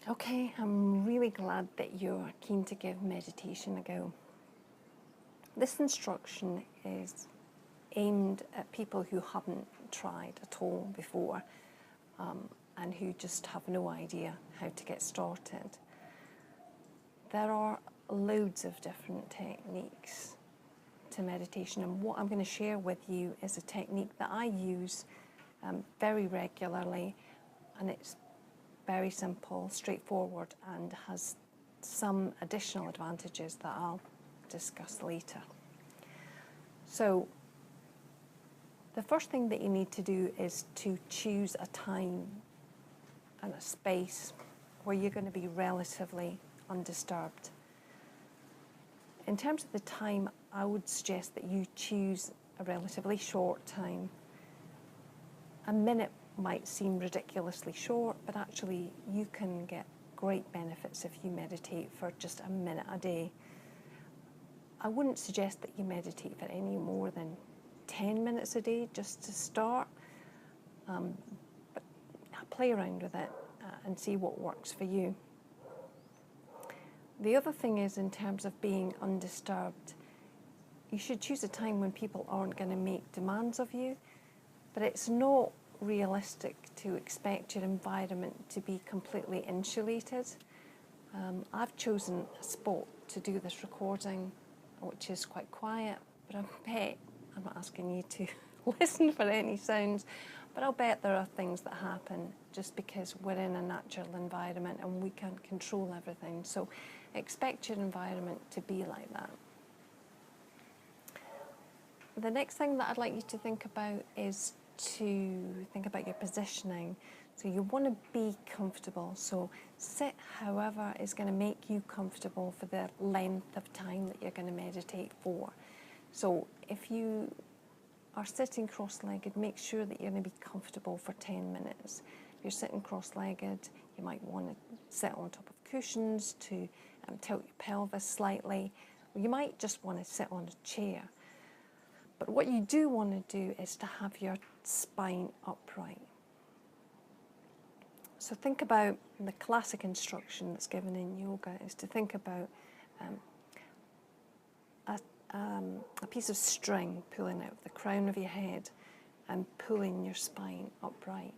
Okay, I'm really glad that you're keen to give meditation a go. This instruction is aimed at people who haven't tried at all before and who just have no idea how to get started. There are loads of different techniques to meditation, and what I'm going to share with you is a technique that I use very regularly, and it's very simple, straightforward, and has some additional advantages that I'll discuss later. So the first thing that you need to do is to choose a time and a space where you're going to be relatively undisturbed. In terms of the time, I would suggest that you choose a relatively short time. A minute might seem ridiculously short, but actually you can get great benefits if you meditate for just a minute a day. I wouldn't suggest that you meditate for any more than 10 minutes a day just to start, but play around with it and see what works for you. The other thing is, in terms of being undisturbed, you should choose a time when people aren't going to make demands of you, but it's not realistic to expect your environment to be completely insulated. I've chosen a spot to do this recording, which is quite quiet, but I bet, I'm not asking you to listen for any sounds, but I'll bet there are things that happen just because we're in a natural environment and we can't control everything. So expect your environment to be like that. The next thing that I'd like you to think about is to think about your positioning. So you want to be comfortable. So sit however is going to make you comfortable for the length of time that you're going to meditate for. So if you are sitting cross-legged, make sure that you're going to be comfortable for 10 minutes. If you're sitting cross-legged, you might want to sit on top of cushions to tilt your pelvis slightly. Or you might just want to sit on a chair. But what you do want to do is to have your spine upright. So think about the classic instruction that's given in yoga is to think about a piece of string pulling out of the crown of your head and pulling your spine upright.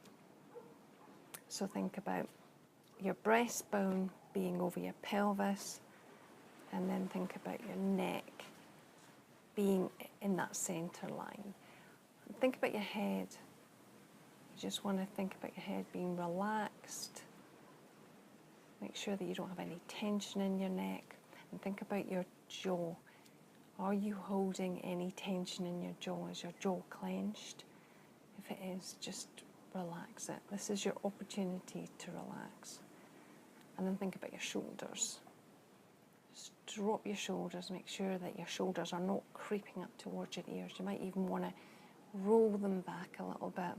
So think about your breastbone being over your pelvis, and then think about your neck being in that center line. And think about your head. You just want to think about your head being relaxed. Make sure that you don't have any tension in your neck. And think about your jaw. Are you holding any tension in your jaw? Is your jaw clenched? If it is, just relax it. This is your opportunity to relax. And then think about your shoulders. Just drop your shoulders. Make sure that your shoulders are not creeping up towards your ears. You might even want to roll them back a little bit.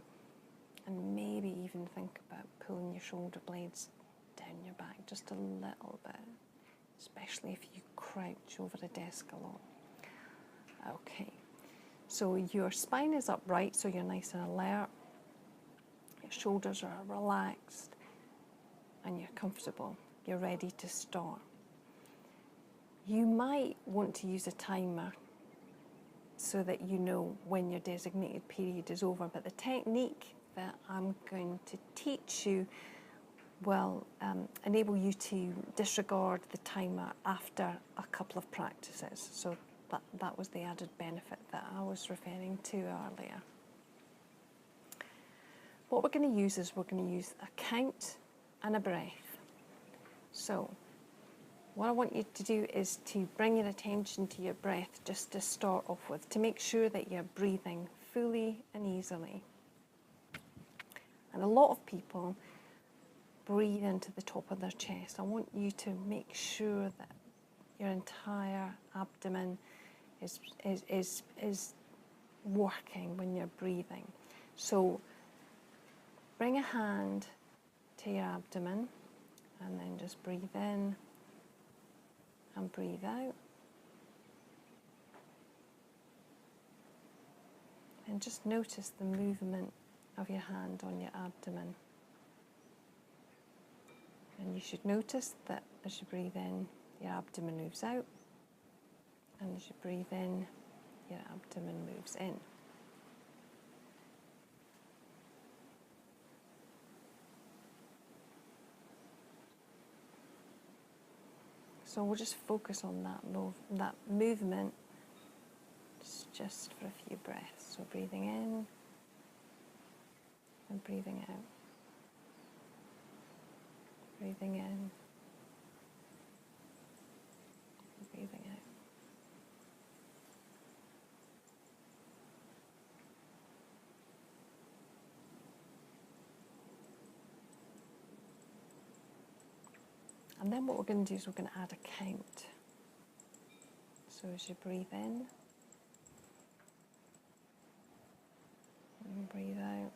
And maybe even think about pulling your shoulder blades down your back just a little bit, especially if you crouch over a desk a lot. Okay, so your spine is upright, so you're nice and alert. Your shoulders are relaxed and you're comfortable. You're ready to start. You might want to use a timer so that you know when your designated period is over, but the technique that I'm going to teach you will enable you to disregard the timer after a couple of practices. So that was the added benefit that I was referring to earlier. What we're going to use is we're going to use a count and a breath. So what I want you to do is to bring your attention to your breath just to start off with, to make sure that you're breathing fully and easily. And a lot of people breathe into the top of their chest. I want you to make sure that your entire abdomen is working when you're breathing. So bring a hand to your abdomen and then just breathe in and breathe out. And just notice the movement of your hand on your abdomen. And you should notice that as you breathe in, your abdomen moves out, and as you breathe in, your abdomen moves in. So we'll just focus on that movement just for a few breaths. So breathing in and breathing out. Breathing in and breathing out. And then what we're going to do is we're going to add a count. So as you breathe in and breathe out,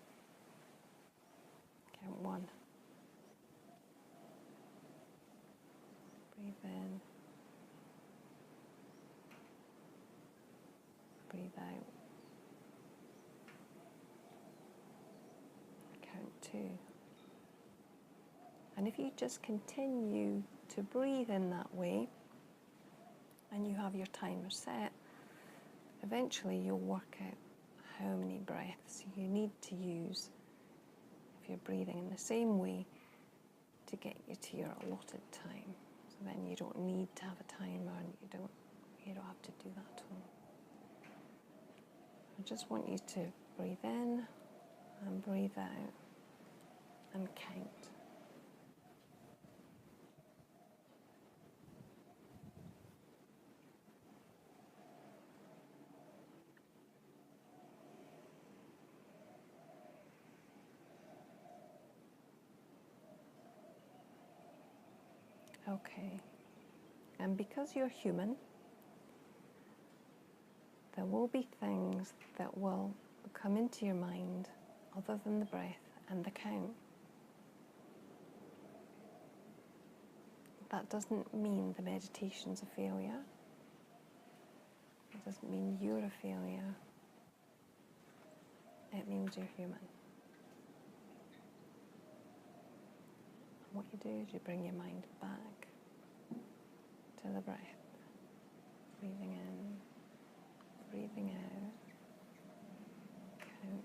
count 1. Breathe in, breathe out, count 2. And if you just continue to breathe in that way, and you have your timer set, eventually you'll work out how many breaths you need to use if you're breathing in the same way to get you to your allotted time. So then you don't need to have a timer, and you don't have to do that at all. I just want you to breathe in and breathe out and count. Okay, and because you're human, there will be things that will come into your mind other than the breath and the count. That doesn't mean the meditation's a failure. It doesn't mean you're a failure. It means you're human. And what you do is you bring your mind back to the breath. Breathing in, breathing out. Count.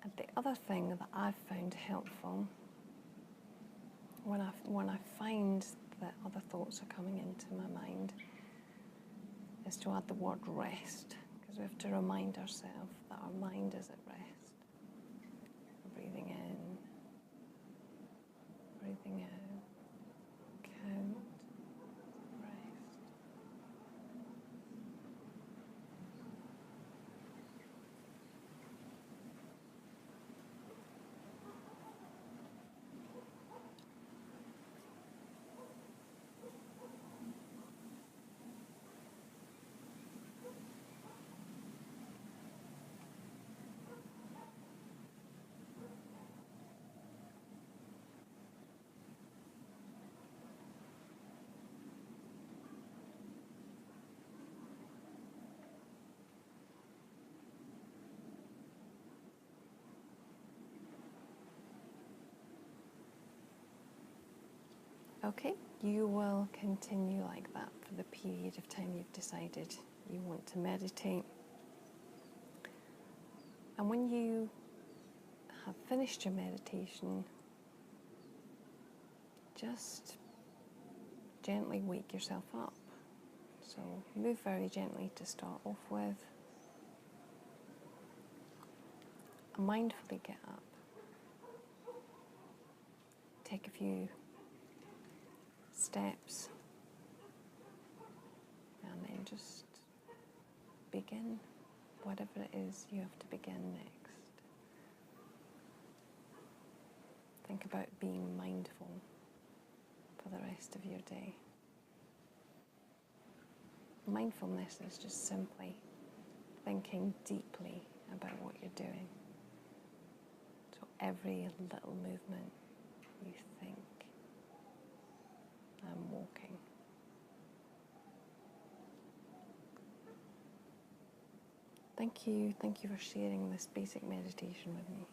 And the other thing that I've found helpful when I find that other thoughts are coming into my mind is to add the word rest, because we have to remind ourselves that our mind is at rest. Breathing in, breathing out, count, rest. Okay, you will continue like that for the period of time you've decided you want to meditate. And when you have finished your meditation, just gently wake yourself up. So move very gently to start off with. Mindfully get up. Take a few steps, and then just begin whatever it is you have to begin next. Think about being mindful for the rest of your day. Mindfulness is just simply thinking deeply about what you're doing. So every little movement you think, I'm walking. Thank you. Thank you for sharing this basic meditation with me.